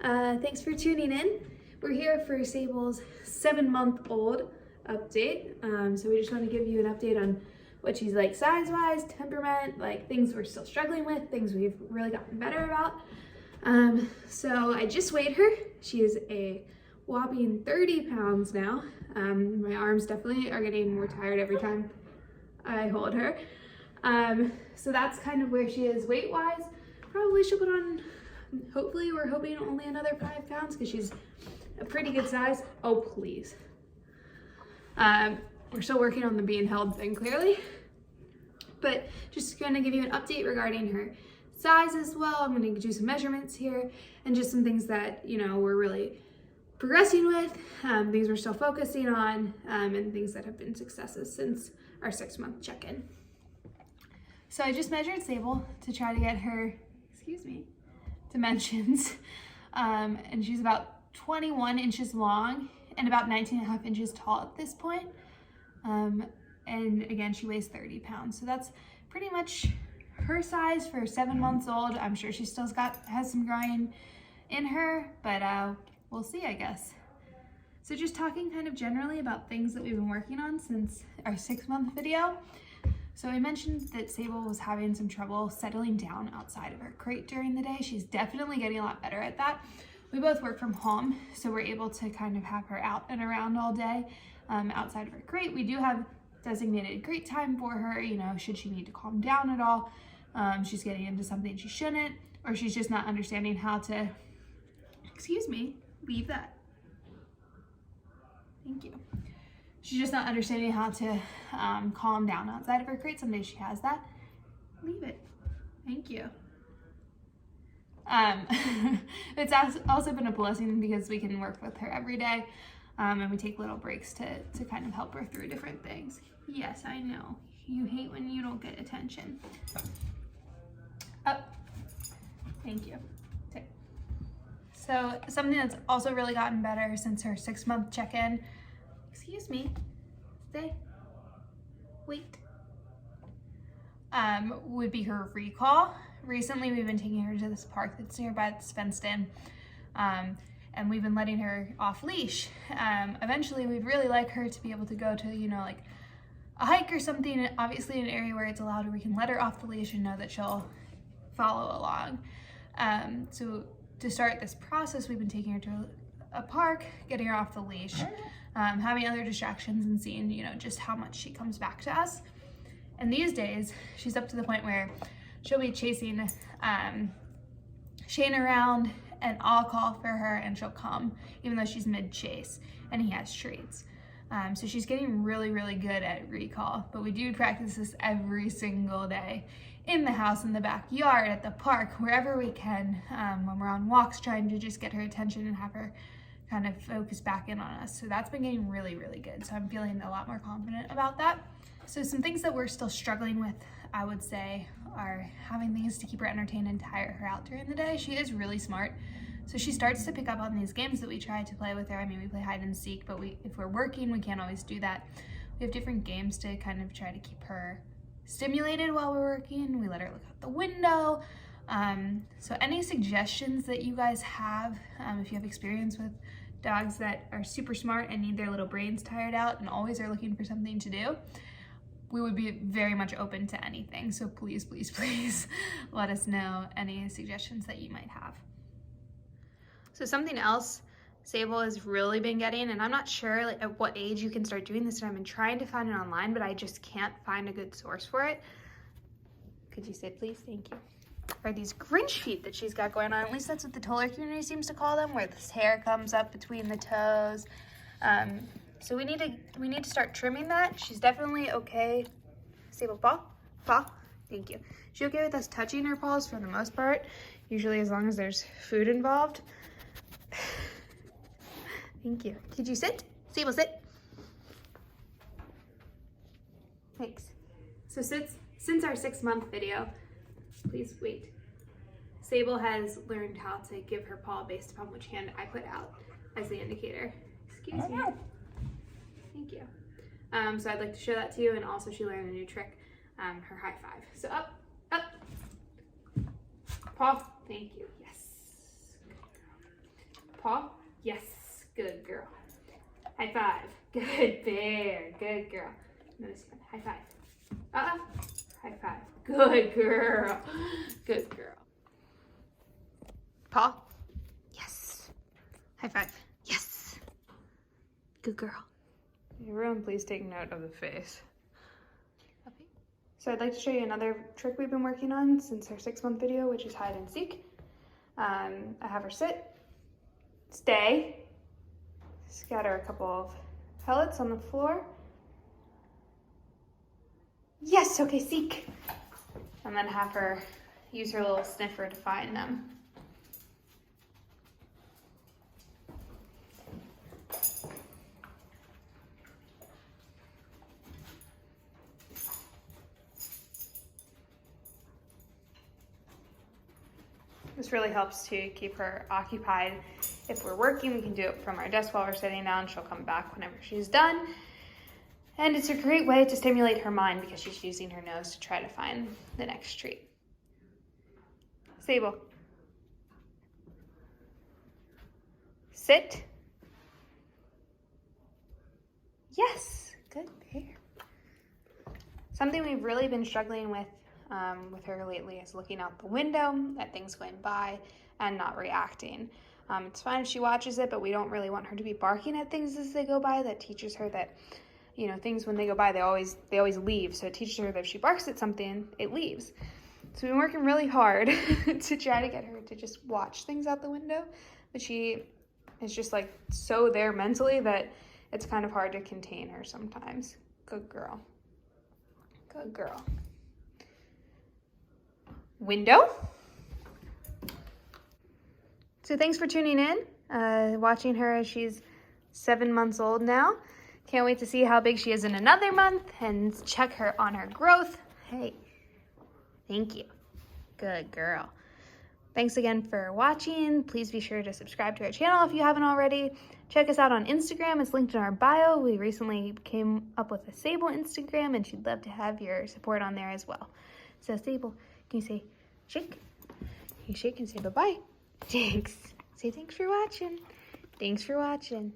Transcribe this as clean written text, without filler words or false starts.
Thanks for tuning in. We're here for Sable's 7-month-old update. So we just want to give you an update on what she's like size-wise, temperament, like things we're still struggling with, things we've really gotten better about. So I just weighed her. She is a whopping 30 pounds now. My arms definitely are getting more tired every time I hold her. So that's kind of where she is weight-wise. Probably she'll put on, hopefully we're hoping only another 5 pounds because she's a pretty good size. Oh, please. We're still working on the being held thing, clearly. But just gonna give you an update regarding her size as well. I'm gonna do some measurements here and just some things that, you know, we're really progressing with, things we're still focusing on, and things that have been successes since our 6-month check-in. So I just measured Sable to try to get her, dimensions. And she's about 21 inches long and about 19.5 inches tall at this point. And again, she weighs 30 pounds. So that's pretty much her size for 7 months old. I'm sure she still has some growing in her, but we'll see, I guess. So just talking kind of generally about things that we've been working on since our 6-month video. So I mentioned that Sable was having some trouble settling down outside of her crate during the day. She's definitely getting a lot better at that. We both work from home, so we're able to kind of have her out and around all day outside of her crate. We do have designated crate time for her, you know, should she need to calm down at all. She's getting into something she shouldn't, or she's just not understanding how to, leave that. Thank you. She's just not understanding how to calm down outside of her crate. Some days she has that. Leave it. Thank you. It's also been a blessing because we can work with her every day, and we take little breaks to kind of help her through different things. Yes, I know. You hate when you don't get attention. Up. Thank you. Okay. So something that's also really gotten better since her 6-month check-in, stay, wait, would be her recall. Recently, we've been taking her to this park that's nearby that's fenced in, and we've been letting her off leash. Eventually, we'd really like her to be able to go to, you know, like a hike or something, obviously in an area where it's allowed, where we can let her off the leash and know that she'll follow along. So to start this process, we've been taking her to a park, getting her off the leash, having other distractions and seeing, you know, just how much she comes back to us. And these days, she's up to the point where she'll be chasing Shane around, and I'll call for her and she'll come, even though she's mid-chase and he has treats. So she's getting really, really good at recall, but we do practice this every single day in the house, in the backyard, at the park, wherever we can, when we're on walks, trying to just get her attention and have her kind of focus back in on us. So that's been getting really, really good. So I'm feeling a lot more confident about that. So some things that we're still struggling with, I would say, are having things to keep her entertained and tire her out during the day. She is really smart. So she starts to pick up on these games that we try to play with her. I mean, we play hide and seek, but if we're working, we can't always do that. We have different games to kind of try to keep her stimulated while we're working. We let her look out the window. So any suggestions that you guys have, if you have experience with dogs that are super smart and need their little brains tired out and always are looking for something to do, we would be very much open to anything. So please, please, please let us know any suggestions that you might have. So something else Sable has really been getting, and I'm not sure like at what age you can start doing this, and I've been trying to find it online, but I just can't find a good source for it. Could you sit, please? Thank you. Are these Grinch feet that she's got going on? At least that's what the toddler community seems to call them, where this hair comes up between the toes. So we need to start trimming that. She's definitely okay. Sable, paw. Thank you. She's okay with us touching her paws for the most part, usually as long as there's food involved. Thank you. Could you sit? Sable, sit. Thanks. So since our 6-month video, please wait, Sable has learned how to give her paw based upon which hand I put out as the indicator. Excuse me. Thank you. So I'd like to show that to you, and also she learned a new trick, her high five. So up, paw, thank you, yes. Paw. Yes, good girl. High five. Good bear. Good girl. Notice one. High five. High five. Good girl. Good girl. Paw. Yes. High five. Yes. Good girl. Everyone please take note of the face. Okay. So I'd like to show you another trick we've been working on since our 6-month video, which is hide and seek. I have her sit, stay, scatter a couple of pellets on the floor. Yes, okay, seek. And then have her use her little sniffer to find them. This really helps to keep her occupied. If we're working, we can do it from our desk while we're sitting down. She'll come back whenever she's done. And it's a great way to stimulate her mind because she's using her nose to try to find the next treat. Sable. Sit. Yes, good bear. Something we've really been struggling with her lately is looking out the window at things going by and not reacting. It's fine if she watches it, but we don't really want her to be barking at things as they go by. That teaches her that, you know, things when they go by, they always leave. So it teaches her that if she barks at something, it leaves. So we've been working really hard to try to get her to just watch things out the window, but she is just like so there mentally that it's kind of hard to contain her sometimes. Good girl. Good girl. Window. So thanks for tuning in, watching her as she's 7 months old now. Can't wait to see how big she is in another month and check her on her growth. Hey, thank you. Good girl. Thanks again for watching. Please be sure to subscribe to our channel if you haven't already. Check us out on Instagram. It's linked in our bio. We recently came up with a Sable Instagram, and she'd love to have your support on there as well. So Sable, can you say shake? You shake and say bye-bye. Thanks. Say thanks for watching. Thanks for watching.